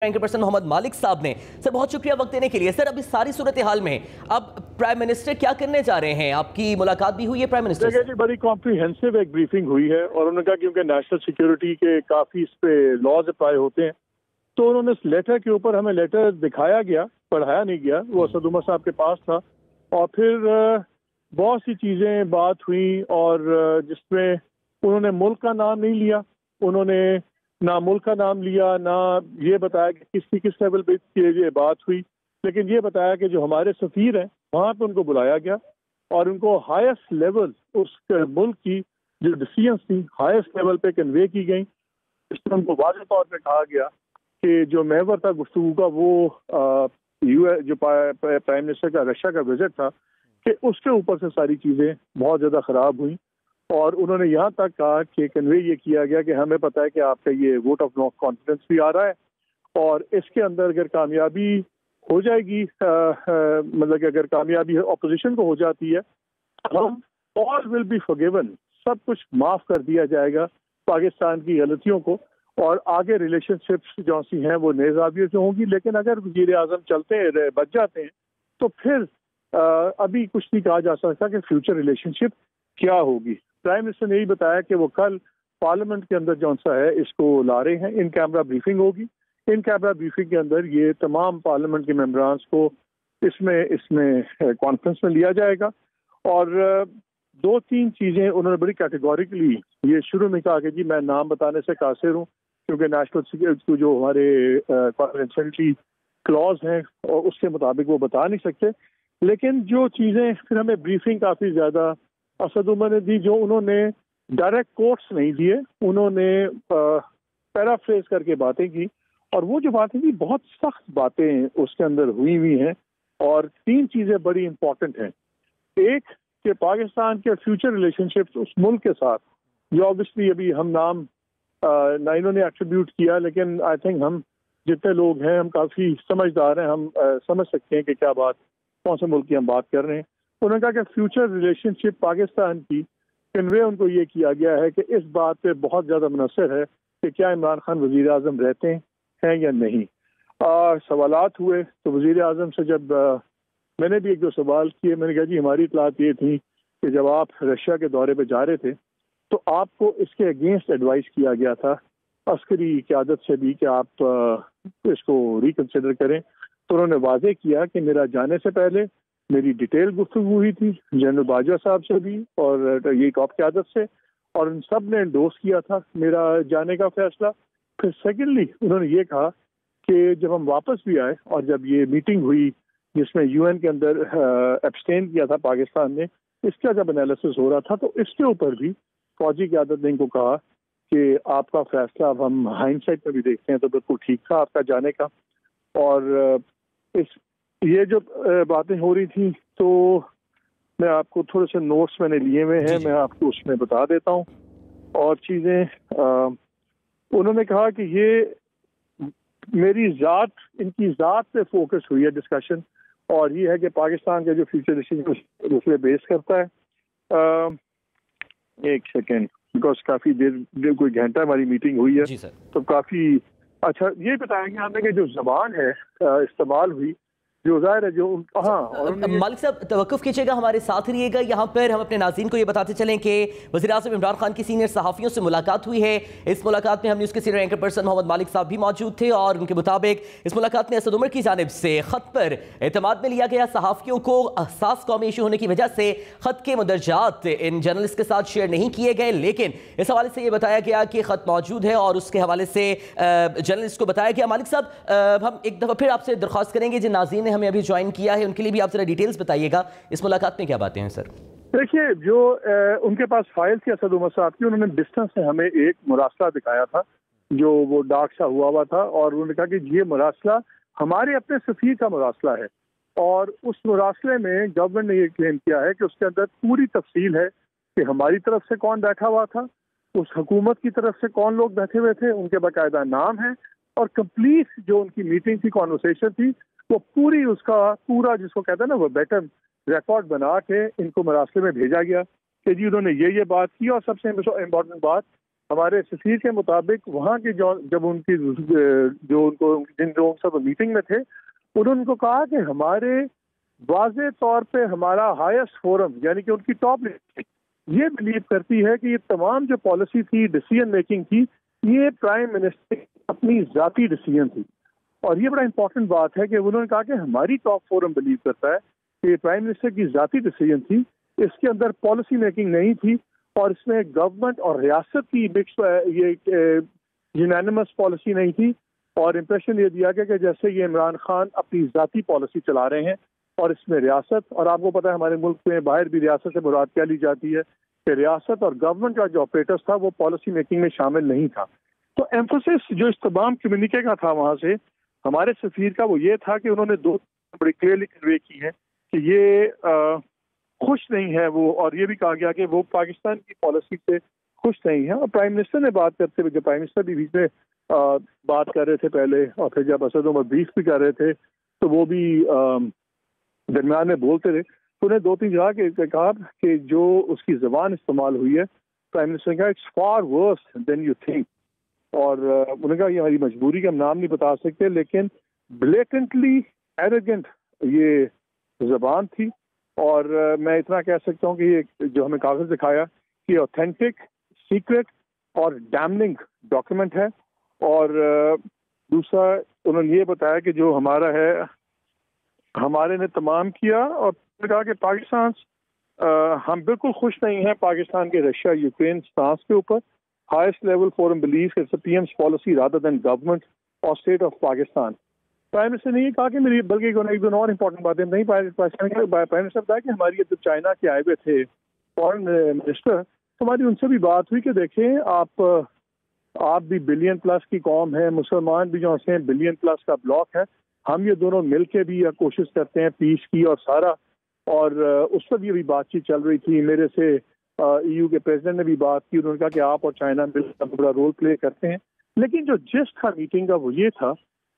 Anchor person محمد مالک صاحب نے سر بہت شکریہ وقت دینے کے لیے۔ سر اب اس ساری صورتحال میں اب پرائم منسٹر کیا کرنے جا رہے ہیں؟ آپ کی ملاقات بھی ہوئی ہے پرائم منسٹر سے؟ بڑی کمپریہنسو ایک بریفنگ ہوئی ہے اور انہوں نے کہا کیونکہ نیشنل سیکیورٹی کے کافی اس پہ لاز اپلائی ہوتے ہیں تو انہوں نے اس لیٹر کے اوپر ہمیں لیٹر دکھایا گیا، پڑھایا نہیں گیا، وہ اسد عمر صاحب کے پاس تھا اور پھر بہت سی چیزیں بات ہوئی اور جس میں انہوں نے ملک کا نام نہیں لیا، انہوں نے نہ ملک کا نام لیا، نہ یہ بتایا کہ کس لیول پہ یہ بات ہوئی، لیکن یہ بتایا کہ جو ہمارے سفیر ہیں وہاں پہ ان کو بلایا گیا اور ان کو ہائیسٹ لیول اس ملک کی جو ڈیسیژنز تھیں ہائیسٹ لیول پہ کنوے کی گئیں۔ اس میں ان کو واضح طور پہ کہا گیا کہ جو محور تھا گفتگو کا وہ جو پرائم منسٹر کا رشیا کا وزٹ تھا کہ اس کے اوپر سے ساری چیزیں بہت زیادہ خراب ہوئیں اور انہوں نے یہاں تک کہا کہ کنوے یہ کیا گیا کہ ہمیں پتہ ہے کہ آپ کا یہ ووٹ آف نو کانفیڈنس بھی آ رہا ہے اور اس کے اندر اگر کامیابی ہو جائے گی مطلب کہ اگر کامیابی اپوزیشن کو ہو جاتی ہے ہم آل ول بی فارگیون، سب کچھ معاف کر دیا جائے گا پاکستان کی غلطیوں کو اور آگے ریلیشن شپس جو سی ہیں وہ نئے زاویے سے ہوں گی، لیکن اگر وزیر اعظم چلتے ہیں بچ جاتے ہیں تو پھر ابھی کچھ نہیں کہا جا سکتا کہ فیوچر ریلیشن شپ کیا ہوگی۔ پرائم منسٹر نے یہی بتایا کہ وہ کل پارلیمنٹ کے اندر جون سا ہے اس کو لا رہے ہیں، ان کیمرہ بریفنگ ہوگی، ان کیمرہ بریفنگ کے اندر یہ تمام پارلیمنٹ کے ممبرانز کو اس میں کانفرنس میں لیا جائے گا اور دو تین چیزیں انہوں نے بڑی کیٹیگوریکلی یہ شروع میں کہا کہ جی میں نام بتانے سے قاصر ہوں کیونکہ نیشنل سیکیورٹی جو ہمارے کانفیڈینشیلٹی کلاز ہیں اور اس کے مطابق وہ بتا نہیں سکتے، لیکن جو چیزیں پھر ہمیں بریفنگ کافی زیادہ اسد عمر نے دی، جو انہوں نے ڈائریکٹ کوٹس نہیں دیے، انہوں نے پیرافریز کر کے باتیں کی اور وہ جو باتیں کی بہت سخت باتیں اس کے اندر ہوئی ہیں اور تین چیزیں بڑی امپورٹنٹ ہیں۔ ایک کہ پاکستان کے فیوچر ریلیشن شپس اس ملک کے ساتھ جو آبویسلی ابھی ہم نام نہ انہوں نے ایٹریبیوٹ کیا لیکن آئی تھنک ہم جتنے لوگ ہیں ہم کافی سمجھدار ہیں، ہم سمجھ سکتے ہیں کہ کیا بات کون سے ملک کی ہم بات کر رہے ہیں۔ انہوں نے کہا کہ فیوچر ریلیشن شپ پاکستان کی کنوے ان کو یہ کیا گیا ہے کہ اس بات پہ بہت زیادہ منحصر ہے کہ کیا عمران خان وزیر اعظم رہتے ہیں یا نہیں۔ سوالات ہوئے تو وزیر اعظم سے جب میں نے بھی ایک دو سوال کیے، میں نے کہا جی ہماری اطلاعات یہ تھی کہ جب آپ رشیا کے دورے پہ جا رہے تھے تو آپ کو اس کے اگینسٹ ایڈوائز کیا گیا تھا عسکری قیادت سے بھی کہ آپ اس کو ریکنسیڈر کریں، تو انہوں نے واضح کیا کہ میرا جانے سے پہلے میری ڈیٹیل گفتگو ہوئی تھی جنرل باجوہ صاحب سے بھی اور یہ ٹاپ قیادت سے اور ان سب نے انڈورس کیا تھا میرا جانے کا فیصلہ۔ پھر سیکنڈلی انہوں نے یہ کہا کہ جب ہم واپس بھی آئے اور جب یہ میٹنگ ہوئی جس میں یو این کے اندر ایبسٹین کیا تھا پاکستان نے، اس کا جب انالیسس ہو رہا تھا تو اس کے اوپر بھی فوجی قیادت نے ان کو کہا کہ آپ کا فیصلہ اب ہم ہائنڈ سائڈ میں بھی دیکھتے ہیں تو بالکل ٹھیک تھا آپ کا جانے کا۔ اور یہ جو باتیں ہو رہی تھیں تو میں آپ کو تھوڑے سے نوٹس میں نے لیے ہوئے ہیں، میں آپ کو اس میں بتا دیتا ہوں اور چیزیں۔ انہوں نے کہا کہ یہ میری ذات، ان کی ذات پہ فوکس ہوئی ہے ڈسکشن اور یہ ہے کہ پاکستان کا جو فیوچر ڈیسیژن اس پہ بیس کرتا ہے۔ ایک سیکنڈ، بیکاز کافی دیر کوئی گھنٹہ ہماری میٹنگ ہوئی ہے تو کافی اچھا یہ بتایا گیا ہمیں کہ جو زبان ہے استعمال ہوئی جو ظاہر ہے جو مالک صاحب توقف کیجئے گا، ہمارے ساتھ رہیے گا۔ یہاں پر ہم اپنے ناظرین کو یہ بتاتے چلیں کہ وزیر اعظم عمران خان کی سینئر صحافیوں سے ملاقات ہوئی ہے۔ اس ملاقات میں ہم نیوز کے سینئر اینکر پرسن محمد مالک صاحب بھی موجود تھے اور ان کے مطابق اس ملاقات میں اسد عمر کی جانب سے خط پر اعتماد میں لیا گیا۔ صحافیوں کو حساس قومی ایشو ہونے کی وجہ سے خط کے مندرجات ان جرنلسٹ کے ساتھ شیئر نہیں کیے گئے، لیکن اس حوالے سے یہ بتایا گیا کہ خط موجود ہے اور اس کے حوالے سے جرنلسٹ کو بتایا گیا۔ مالک صاحب ہم ایک دفعہ پھر آپ سے درخواست کریں گے، جن ناظرین نے ہمیں ابھی جوائن کیا ہے ان کے لیے بھی آپ ذرا ڈیٹیلز بتائیے گا اس ملاقات میں کیا باتیں ہیں۔ سر دیکھیے جو ان کے پاس فائل تھی اسد عمر صاحب کی، انہوں نے ڈسٹنس سے ہمیں ایک مراسلہ دکھایا تھا جو وہ ڈاک سا ہوا تھا اور انہوں نے کہا کہ یہ مراسلہ ہمارے اپنے سفیر کا مراسلہ ہے اور اس مراسلے میں گورنمنٹ نے یہ کلیم کیا ہے کہ اس کے اندر پوری تفصیل ہے کہ ہماری طرف سے کون بیٹھا ہوا تھا، اس حکومت کی طرف سے کون لوگ بیٹھے ہوئے تھے، ان کے باقاعدہ نام ہیں اور کمپلیٹ جو ان کی میٹنگ تھی، کانورسیشن تھی، وہ پوری اس کا پورا جس کو کہتے ہیں نا وہ بیٹن ریکارڈ بنا کے ان کو مراسلے میں بھیجا گیا کہ جی انہوں نے یہ بات کی اور سب سے امپورٹنٹ بات ہمارے سفیر کے مطابق وہاں کے جب ان کی جو ان کو جن لوگوں کے ساتھ میٹنگ میں تھے انہوں نے ان کو کہا کہ ہمارے واضح طور پہ ہمارا ہائیسٹ فورم یعنی کہ ان کی ٹاپ یہ بلیو کرتی ہے کہ یہ تمام جو پالیسی تھی ڈیسیژن میکنگ تھی یہ پرائم منسٹر اپنی ذاتی ڈیسیژن تھی. اور یہ بڑا امپورٹنٹ بات ہے کہ انہوں نے کہا کہ ہماری ٹاپ فورم بلیو کرتا ہے کہ پرائم منسٹر کی ذاتی ڈیسیژن تھی, اس کے اندر پالیسی میکنگ نہیں تھی اور اس میں گورنمنٹ اور ریاست کی مکس یہ یونینیمس پالیسی نہیں تھی. اور امپریشن یہ دیا گیا کہ جیسے یہ عمران خان اپنی ذاتی پالیسی چلا رہے ہیں اور اس میں ریاست, اور آپ کو پتا ہے ہمارے ملک میں باہر بھی ریاست سے مراد کیا لی جاتی ہے کہ ریاست اور گورنمنٹ کا جو آپریٹرس تھا وہ پالیسی میکنگ میں شامل نہیں تھا. تو ایمفسس جو اس تمام کمیونیکے کا تھا وہاں سے ہمارے سفیر کا وہ یہ تھا کہ انہوں نے دو بڑی کلیئرلی کنوے کی ہے کہ یہ خوش نہیں ہے وہ, اور یہ بھی کہا گیا کہ وہ پاکستان کی پالیسی سے خوش نہیں ہے. اور پرائم منسٹر نے بات کرتے ہوئے, جب پرائم منسٹر بھی بیچ میں بات کر رہے تھے پہلے اور پھر جب اسد عمر بریف بھی کر رہے تھے تو وہ بھی درمیان میں بولتے رہے, تو انہیں دو تین جگہ کہا کہ جو اس کی زبان استعمال ہوئی ہے پرائم منسٹر نے کہا it's far worse than you think, اور انہوں نے کہا یہ ہماری مجبوری کا ہم نام نہیں بتا سکتے لیکن بلیٹنٹلی ایروگنٹ یہ زبان تھی. اور میں اتنا کہہ سکتا ہوں کہ یہ جو ہمیں کاغذ دکھایا کہ اوتھینٹک, سیکرٹ اور ڈیمننگ ڈاکیومنٹ ہے. اور دوسرا انہوں نے یہ بتایا کہ جو ہمارا ہے ہمارے نے تمام کیا, اور کہا کہ پاکستان ہم بالکل خوش نہیں ہیں پاکستان کے رشیا یوکرین سٹانس کے اوپر. Highest level forum believe its P M's policy rather than government اور state of Pakistan. Prime minister نے یہ کہا کہ میری بلکہ ایک دو اور امپورٹنٹ باتیں نہیں, پرائم منسٹر بتایا کہ ہماری جب چائنا کے آئے ہوئے تھے فورن منسٹر تو ہماری ان سے بھی بات ہوئی کہ دیکھیں آپ بھی بلین پلس کی قوم ہے, مسلمان بھی جو ہیں بلین پلس کا بلاک ہے, ہم یہ دونوں مل کے بھی کوشش کرتے ہیں پیس کی اور سارا, اور اس پر بھی ابھی بات چیت چل رہی تھی. میرے سے ای یو کے پریزیڈنٹ نے بھی بات کی, انہوں نے کہا کہ آپ اور چائنا مل کر بڑا رول پلے کرتے ہیں. لیکن جو جسٹ تھا میٹنگ کا وہ یہ تھا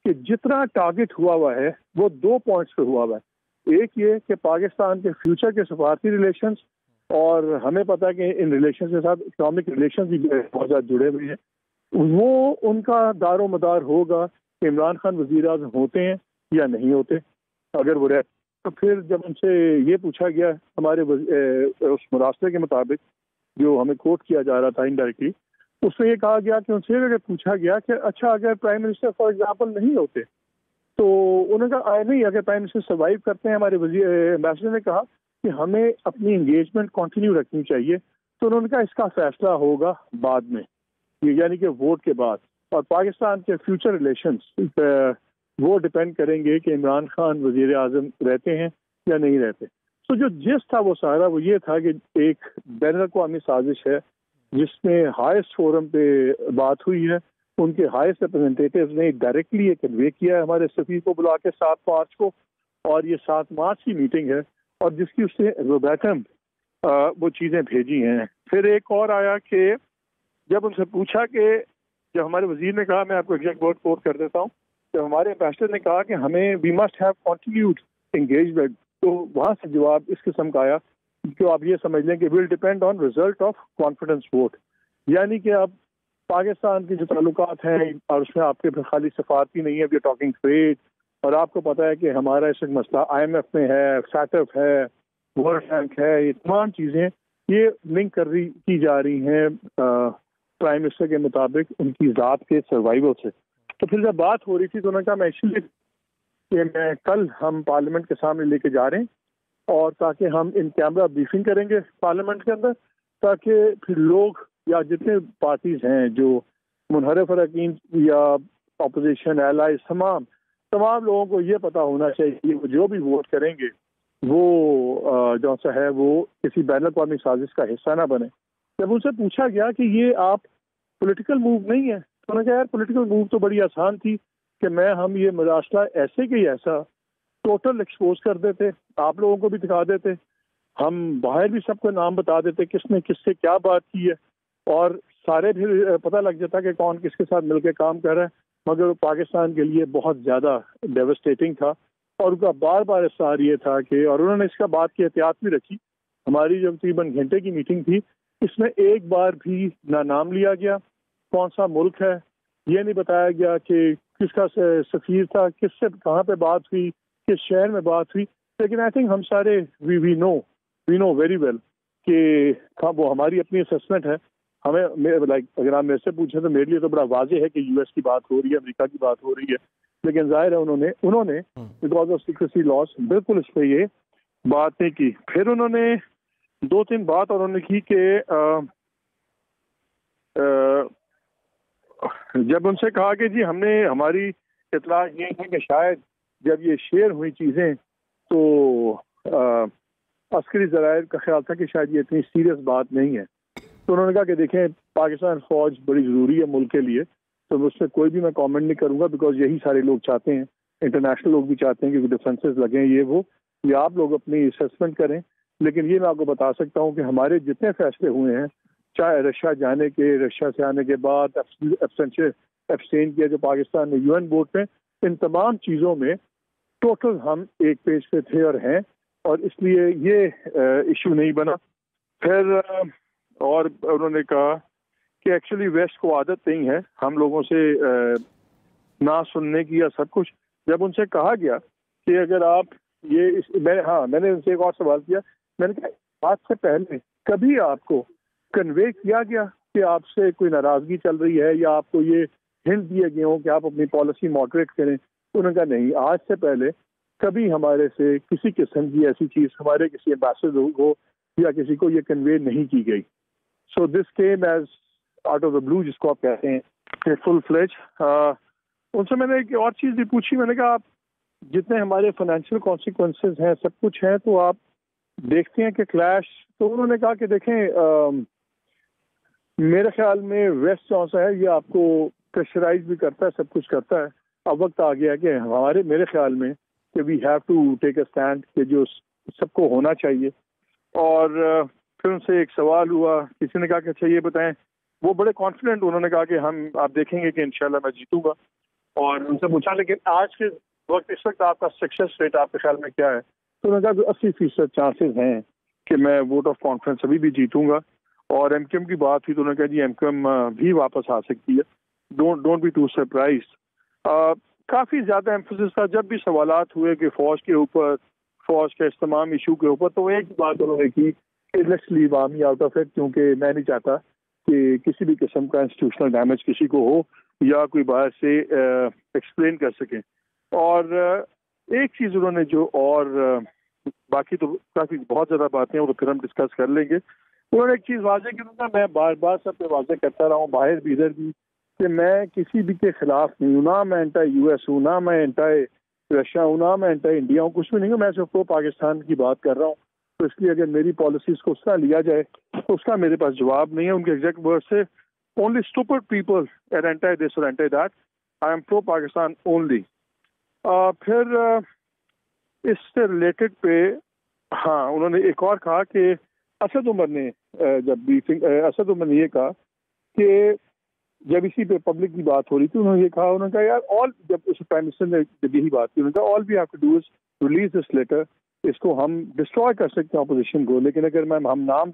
کہ جتنا ٹارگٹ ہوا ہے وہ 2 پوائنٹس پہ ہوا ہے. ایک یہ کہ پاکستان کے فیوچر کے سفارتی ریلیشنز, اور ہمیں پتہ ہے کہ ان ریلیشنز کے ساتھ اکنامک ریلیشنز بھی بہت زیادہ جڑے ہوئے ہیں, وہ ان کا دار و مدار ہوگا کہ عمران خان وزیر اعظم ہوتے ہیں یا نہیں ہوتے. اگر وہ رہتے تو پھر جب ان سے یہ پوچھا گیا ہمارے اس مراسلے کے مطابق جو ہمیں کوٹ کیا جا رہا تھا انڈائریکٹلی, اس میں یہ کہا گیا کہ ان سے اگر پوچھا گیا کہ اچھا اگر پرائم منسٹر فار ایگزامپل نہیں ہوتے تو انہوں نے کہا نہیں, اگر پرائم منسٹر سروائیو کرتے ہیں. ہمارے ایمبیسڈر نے کہا کہ ہمیں اپنی انگیجمنٹ کنٹینیو رکھنی چاہیے. تو انہوں نے کہا اس کا فیصلہ ہوگا بعد میں, یعنی کہ ووٹ کے بعد, اور پاکستان کے فیوچر ریلیشنز وہ ڈپینڈ کریں گے کہ عمران خان وزیر اعظم رہتے ہیں یا نہیں رہتے. تو جو جس تھا وہ سارا وہ یہ تھا کہ ایک بین الاقوامی سازش ہے جس میں ہائیسٹ فورم پہ بات ہوئی ہے. ان کے ہائیسٹ ریپرزینٹیٹیوز نے ڈائریکٹلی یہ کنوے کیا ہے ہمارے سفیر کو بلا کے 7 مارچ کو, اور یہ 7 مارچ کی میٹنگ ہے اور جس کی اس نے روبیٹم وہ چیزیں بھیجی ہیں. پھر ایک اور آیا کہ جب ان سے پوچھا کہ جب ہمارے وزیر نے کہا, میں آپ کو ایگزیکٹ ورڈ کوٹ کر دیتا ہوں, جب ہمارے امبیسڈر نے کہا کہ ہمیں we must have continued engagement, تو وہاں سے جواب اس قسم کا آیا کہ آپ یہ سمجھ لیں کہ will depend on result of confidence vote. یعنی کہ اب پاکستان کے جو تعلقات ہیں اور اس میں آپ کے خالی سفارتی نہیں ہے, وی آر ٹاکنگ ٹریڈ, اور آپ کو پتہ ہے کہ ہمارا اس وقت مسئلہ IMF میں ہے, سیٹف ہے, ورلڈ بینک ہے, یہ تمام چیزیں یہ لنک کی جا رہی ہیں پرائم منسٹر کے مطابق ان کی ذات کے سروائیول سے. تو پھر جب بات ہو رہی تھی تو انہوں نے کہا میں اس لیے کہ میں کل ہم پارلیمنٹ کے سامنے لے کے جا رہے ہیں, اور تاکہ ہم ان کیمرہ بریفنگ کریں گے پارلیمنٹ کے اندر, تاکہ پھر لوگ یا جتنے پارٹیز ہیں جو منحرف اراکین یا اپوزیشن ایلائز تمام لوگوں کو یہ پتہ ہونا چاہیے کہ جو بھی ووٹ کریں گے وہ جو سا ہے وہ کسی بین الاقوامی سازش کا حصہ نہ بنے. جب ان سے پوچھا گیا کہ یہ آپ پولیٹیکل موو نہیں ہے, تو انہوں نے کہا یار پولیٹیکل موو تو بڑی آسان تھی کہ ہم یہ مراسلہ ایسے کہ ایسا ٹوٹل ایکسپوز کر دیتے, آپ لوگوں کو بھی دکھا دیتے, ہم باہر بھی سب کو نام بتا دیتے کس نے کس سے کیا بات کی ہے, اور سارے پھر پتہ لگ جاتا کہ کون کس کے ساتھ مل کے کام کر رہا ہے. مگر پاکستان کے لیے بہت زیادہ ڈیوسٹیٹنگ تھا, اور ان کا بار بار اصرار یہ تھا کہ, اور انہوں نے اس کا بات کی احتیاط بھی رکھی. ہماری جو تقریباً گھنٹے کی میٹنگ تھی اس میں ایک بار بھی نہ نام لیا گیا کون سا ملک ہے، یہ نہیں بتایا گیا کہ کس کا سفیر تھا، کس سے کہاں پہ بات ہوئی، کس شہر میں بات ہوئی. لیکن آئی تھنک ہم سارے وی نو ویری ویل کہ وہ ہماری اپنی اسسمنٹ ہے. ہمیں لائک اگر آپ میرے سے پوچھیں تو میرے لیے تو بڑا واضح ہے کہ یو ایس کی بات ہو رہی ہے، امریکہ کی بات ہو رہی ہے. لیکن ظاہر ہے انہوں نے بیکاز آف سیکریسی لاس بالکل اس پہ یہ بات نہیں کی. پھر انہوں نے 2-3 بات اور انہوں نے کی کہ جب ان سے کہا کہ جی ہم نے ہماری اطلاع یہ ہے کہ شاید جب یہ شیئر ہوئی چیزیں تو عسکری ذرائع کا خیال تھا کہ شاید یہ اتنی سیریس بات نہیں ہے. تو انہوں نے کہا کہ دیکھیں پاکستان فوج بڑی ضروری ہے ملک کے لیے، تو اس سے کوئی بھی میں کامنٹ نہیں کروں گا بیکاز یہی سارے لوگ چاہتے ہیں، انٹرنیشنل لوگ بھی چاہتے ہیں کہ ڈیفینسز لگیں یہ وہ، یہ آپ لوگ اپنی اسیسمنٹ کریں. لیکن یہ میں آپ کو بتا سکتا ہوں کہ ہمارے جتنے فیصلے ہوئے ہیں، چاہے رشیا جانے کے، رشیا سے آنے کے بعد ایبسٹین کیا جو پاکستان نے UN بورڈ میں، ان تمام چیزوں میں ٹوٹل ہم ایک پیج پہ تھے اور ہیں، اور اس لیے یہ ایشو نہیں بنا. پھر اور انہوں نے کہا کہ ایکچولی ویسٹ کو عادت نہیں ہے ہم لوگوں سے نہ سننے کی یا سب کچھ. جب ان سے کہا گیا کہ اگر آپ یہ میں نے ان سے ایک اور سوال کیا، میں نے کہا آج سے پہلے کبھی آپ کو کنوے کیا گیا کہ آپ سے کوئی ناراضگی چل رہی ہے یا آپ کو یہ ہنٹ دیے گئے ہوں کہ آپ اپنی پالیسی ماڈریٹ کریں؟ انہوں نے کہا نہیں، آج سے پہلے کبھی ہمارے سے کسی قسم کی ایسی چیز ہمارے کسی ایمبیسڈر کو یا کسی کو یہ کنوے نہیں کی گئی. So this came as out of the blue, جس کو آپ کہتے ہیں کہ فل فلیج. ان سے میں نے ایک اور چیز بھی پوچھی، میں نے کہا آپ جتنے ہمارے فائنینشیل کانسیکوینسز ہیں سب کچھ ہیں تو آپ دیکھتے ہیں کہ کلیش. تو انہوں نے کہا کہ دیکھیں میرے خیال میں ویسٹ جو سا ہے یہ آپ کو پریشرائز بھی کرتا ہے، سب کچھ کرتا ہے. اب وقت آ گیا کہ میرے خیال میں کہ we have to take a stand کہ جو سب کو ہونا چاہیے. اور پھر ان سے ایک سوال ہوا، کسی نے کہا کہ اچھا یہ بتائیں، وہ بڑے کانفیڈنٹ انہوں نے کہا کہ آپ دیکھیں گے کہ انشاءاللہ میں جیتوں گا. اور ان سے پوچھا لیکن آج کے وقت اس وقت آپ کا سکسیس ریٹ آپ کے خیال میں کیا ہے؟ تو انہوں نے کہا کہ 80% چانسز ہیں کہ میں ووٹ آف کانفیڈنس ابھی بھی جیتوں گا. اور ایم کیو ایم کی بات ہوئی تو انہوں نے کہا جی ایم کیو ایم بھی واپس آ سکتی ہے، ڈونٹ بی ٹو سرپرائزڈ. کافی زیادہ ایمفسس تھا جب بھی سوالات ہوئے کہ فوج کے اوپر، فوج کے استحکام ایشو کے اوپر، تو ایک بات انہوں نے کی کہ let's leave army out of it, کیونکہ میں نہیں چاہتا کہ کسی بھی قسم کا انسٹیٹیوشنل ڈیمیج کسی کو ہو یا کوئی باہر سے ایکسپلین کر سکیں. اور ایک چیز انہوں نے جو اور باقی تو کافی بہت زیادہ باتیں ہیں وہ پھر ہم ڈسکس کر لیں گے. انہوں نے ایک چیز واضح کی، انہوں نے میں بار بار سب پہ واضح کرتا رہا ہوں باہر بھی ادھر بھی کہ میں کسی بھی کے خلاف نہیں ہوں، نہ میں اینٹی US ہوں، نہ میں اینٹی رشیا ہوں، نہ میں اینٹی انڈیا ہوں، کچھ بھی نہیں ہوں. میں صرف تو پاکستان کی بات کر رہا ہوں. تو اس لیے اگر میری پالیسیز کو اس طرح لیا جائے تو اس کا میرے پاس جواب نہیں ہے. ان کے ایگزیکٹ ورڈ سے only stupid people are anti this اور anti that, I am pro Pakistan only. پھر اس سے ریلیٹڈ پہ ہاں انہوں نے ایک اور کہا کہ اسد عمر نے جب بریفنگ اسد عمر نے یہ کہا کہ جب اسی پہ پبلک کی بات ہو رہی تھی انہوں نے یہ کہا، انہوں نے کہا یار آل، جب اس پرائم منسٹر نے جب یہی بات کی انہوں نے کہا all we have to do is release this letter. اس کو ہم ڈسٹروائے کر سکتے ہیں اپوزیشن کو، لیکن اگر ہم نام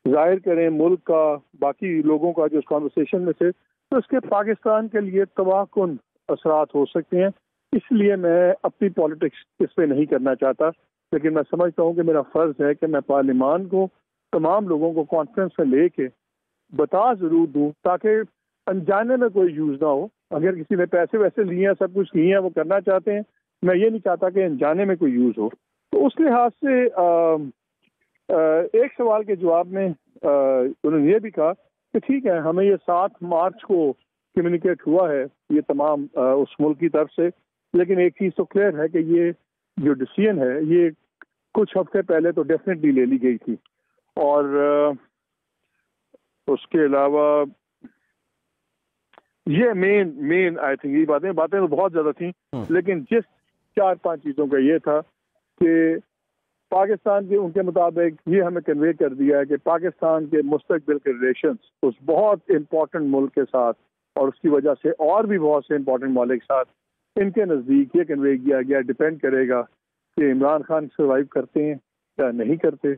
ظاہر کریں ملک کا، باقی لوگوں کا جو اس کانورسیشن میں تھے، تو اس کے پاکستان کے لیے تباہ کن اثرات ہو سکتے ہیں. اس لیے میں اپنی پالیٹکس اس پہ نہیں کرنا چاہتا. لیکن میں سمجھتا ہوں کہ میرا فرض ہے کہ میں پارلیمان کو، تمام لوگوں کو کانفرنس میں لے کے بتا ضرور دوں تاکہ انجانے میں کوئی یوز نہ ہو. اگر کسی نے پیسے ویسے لیے ہیں، سب کچھ کیے ہیں، وہ کرنا چاہتے ہیں، میں یہ نہیں چاہتا کہ انجانے میں کوئی یوز ہو. تو اس لحاظ سے ایک سوال کے جواب میں انہوں نے یہ بھی کہا کہ ٹھیک ہے ہمیں یہ 7 مارچ کو کمیونیکیٹ ہوا ہے یہ تمام اس ملک کی طرف سے، لیکن ایک چیز تو کلیئر ہے کہ یہ جو ڈیسیژن ہے یہ کچھ ہفتے پہلے تو ڈیفینیٹلی لے لی گئی تھی. اور اس کے علاوہ یہ مین آئی تھنک یہ باتیں تو بہت زیادہ تھیں، لیکن جس 4-5 چیزوں کا یہ تھا کہ پاکستان کے ان کے مطابق یہ ہمیں کنوے کر دیا ہے کہ پاکستان کے مستقبل کے ریلیشنز اس بہت امپورٹنٹ ملک کے ساتھ اور اس کی وجہ سے اور بھی بہت سے امپورٹنٹ مالک کے ساتھ ان کے نزدیک یہ کنوے کیا گیا ڈپینڈ کرے گا کہ عمران خان سروائیو کرتے ہیں یا نہیں کرتے.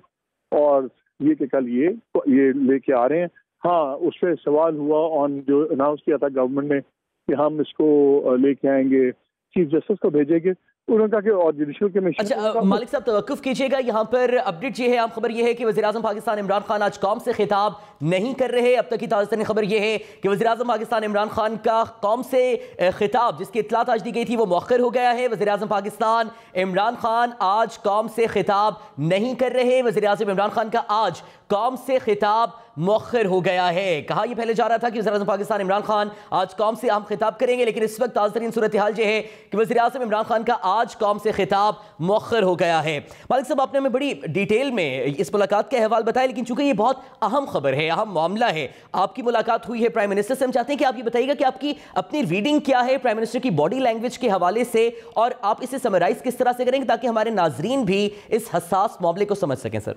اور یہ کہ کل یہ لے کے آ رہے ہیں. ہاں اس پہ سوال ہوا آن جو اناؤنس کیا تھا گورنمنٹ نے کہ ہم اس کو لے کے آئیں گے, چیف جسٹس کو بھیجیں گے, انہوں نے کہا کہ اور جوڈیشل کمیشن. اچھا مالک صاحب توقف کیجیے گا, یہاں پر اپڈیٹ یہ ہے, عام خبر یہ ہے کہ وزیراعظم پاکستان عمران خان آج قوم سے خطاب نہیں کر رہے. اب تک کی تازہ ترین خبر یہ ہے کہ وزیراعظم پاکستان عمران خان کا قوم سے خطاب جس کی اطلاعات آج دی گئی تھی وہ مؤخر ہو گیا ہے. وزیراعظم پاکستان عمران خان آج قوم سے خطاب نہیں کر رہے. وزیراعظم عمران خان کا آج قوم سے خطاب مؤخر ہو گیا ہے. کہا یہ پہلے جا رہا تھا کہ وزیراعظم پاکستان عمران خان آج قوم سے اہم خطاب کریں گے, لیکن اس وقت تازہ ترین صورتحال یہ ہے کہ وزیراعظم عمران خان کا آج قوم سے خطاب مؤخر ہو گیا ہے. مالک صاحب آپ نے ہمیں بڑی ڈیٹیل میں اس ملاقات کا احوال بتایا, لیکن چونکہ یہ بہت اہم خبر ہے, اہم معاملہ ہے, آپ کی ملاقات ہوئی ہے پرائم منسٹر سے, ہم چاہتے ہیں کہ آپ یہ بتائیے گا کہ آپ کی اپنی ریڈنگ کیا ہے پرائم منسٹر کی باڈی لینگویج کے حوالے سے, اور آپ اسے سمرائز کس طرح سے کریں گے تاکہ ہمارے ناظرین بھی اس حساس معاملے کو سمجھ سکیں. سر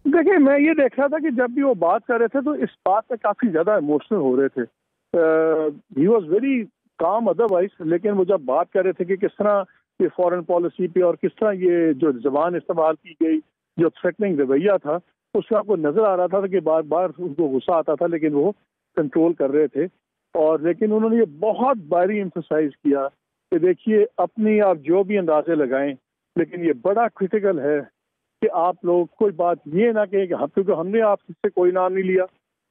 دیکھیں, میں یہ دیکھ رہا تھا کہ جب بھی وہ بات کر رہے تھے تو اس بات پہ کافی زیادہ ایموشنل ہو رہے تھے. He was very calm otherwise, لیکن وہ جب بات کر رہے تھے کہ کس طرح یہ فورن پالیسی پہ اور کس طرح یہ جو زبان استعمال کی گئی, جو تھریٹننگ رویہ تھا, اس سے آپ کو نظر آ رہا تھا کہ بار بار ان کو غصہ آتا تھا لیکن وہ کنٹرول کر رہے تھے. اور لیکن انہوں نے یہ بہت باری ایمفسائز کیا کہ دیکھیے اپنی آپ جو بھی اندازے لگائیں, لیکن یہ بڑا کرٹیکل ہے کہ آپ لوگ کوئی بات یہ نہ کہیں کہ کیونکہ ہم نے آپ سے کوئی نام نہیں لیا,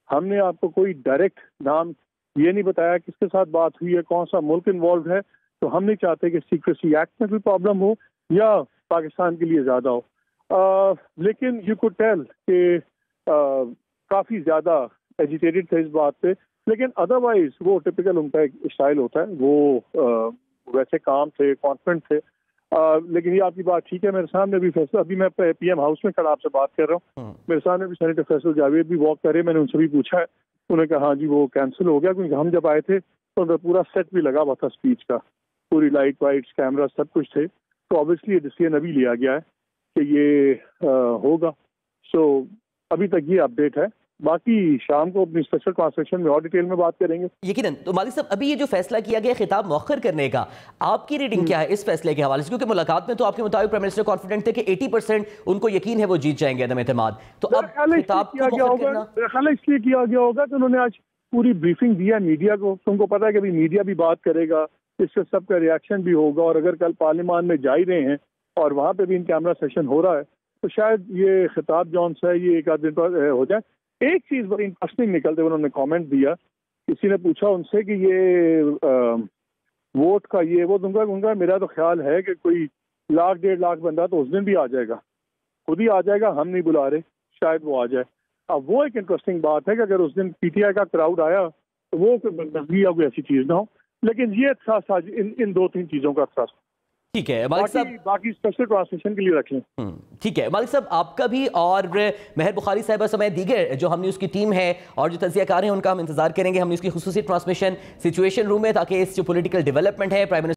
ہم نے آپ کو کوئی ڈائریکٹ نام یہ نہیں بتایا کس کے ساتھ بات ہوئی ہے, کون سا ملک انوالوڈ ہے, تو ہم نہیں چاہتے کہ سیکریسی ایکٹ میں کوئی پرابلم ہو یا پاکستان کے لیے زیادہ ہو. لیکن یو کوڈ ٹیل کہ کافی زیادہ ایجیٹیٹڈ تھے اس بات پہ, لیکن ادروائز وہ ٹپیکل ان کا ایک اسٹائل ہوتا ہے, وہ ویسے کام تھے, کانفیڈنٹ تھے. لیکن یہ آپ کی بات ٹھیک ہے, میرے سامنے بھی فیصلہ, ابھی میں پی ایم ہاؤس میں کھڑا آپ سے بات کر رہا ہوں, میرے سامنے بھی سینیٹر فیصل جاوید بھی واک کر رہے, میں نے ان سے بھی پوچھا ہے, انہوں نے کہا ہاں جی وہ کینسل ہو گیا, کیونکہ ہم جب آئے تھے تو پورا سیٹ بھی لگا ہوا تھا اسپیچ کا, پوری لائٹ وائٹس کیمرا سب کچھ تھے, تو آبویسلی یہ ڈیسیژن ابھی لیا گیا ہے کہ یہ ہوگا. سو ابھی تک یہ اپڈیٹ ہے, باقی شام کو اپنی اسپیشل ٹرانسلیشن میں اور ڈیٹیل میں بات کریں گے. یقیناً. تو مالک صاحب ابھی یہ جو فیصلہ کیا گیا خطاب مؤخر کرنے کا, آپ کی ریڈنگ کیا ہے اس فیصلے کے حوالے سے, کیونکہ ملاقات میں تو آپ کے مطابق پرائم منسٹر کانفیڈنٹ تھے کہ 80% ان کو یقین ہے وہ جیت جائیں گے عدم اعتماد, تو اب خطاب کو مؤخر کرنا میرا خیال ہے اس لیے کیا گیا ہوگا کہ انہوں نے آج پوری بریفنگ دیا میڈیا کو, تم کو پتا ہے کہ ابھی میڈیا بھی بات کرے گا, اس سے سب کا ریاکشن بھی ہوگا, اور اگر کل پارلیمان میں جا ہی رہے ہیں اور وہاں پہ بھی ان کیمرا سیشن ہو رہا ہے تو شاید یہ خطاب جون سے یہ ایک آدھ دن پر ہو جائے. ایک چیز بڑی انٹرسٹنگ نکلتے انہوں نے کامنٹ دیا, کسی نے پوچھا ان سے کہ یہ ووٹ کا یہ وہ ان کا میرا تو خیال ہے کہ کوئی 1 1.5 لاکھ بندہ تو اس دن بھی آ جائے گا, خود ہی آ جائے گا, ہم نہیں بلا رہے, شاید وہ آ جائے. اب وہ ایک انٹرسٹنگ بات ہے کہ اگر اس دن پی ٹی آئی کا کراؤڈ آیا تو وہ کوئی ایسی چیز نہ ہو, لیکن یہ احساس آج ان 2-3 چیزوں کا احساس. ٹھیک ہے مالک صاحب, باقی اسپیشل ٹرانسلیشن کے لیے رکھ لیں. ٹھیک ہے مالک صاحب, آپ کا بھی اور مہر بخاری صاحبہ سمیت دیگر جو ہم نیوز کی ٹیم ہے اور جو تجزیہ کار ہیں ان کا ہم انتظار کریں گے ہم نیوز کی خصوصی ٹرانسمیشن سچویشن روم میں, تاکہ اس جو پولیٹیکل ڈیولپمنٹ ہے پرائم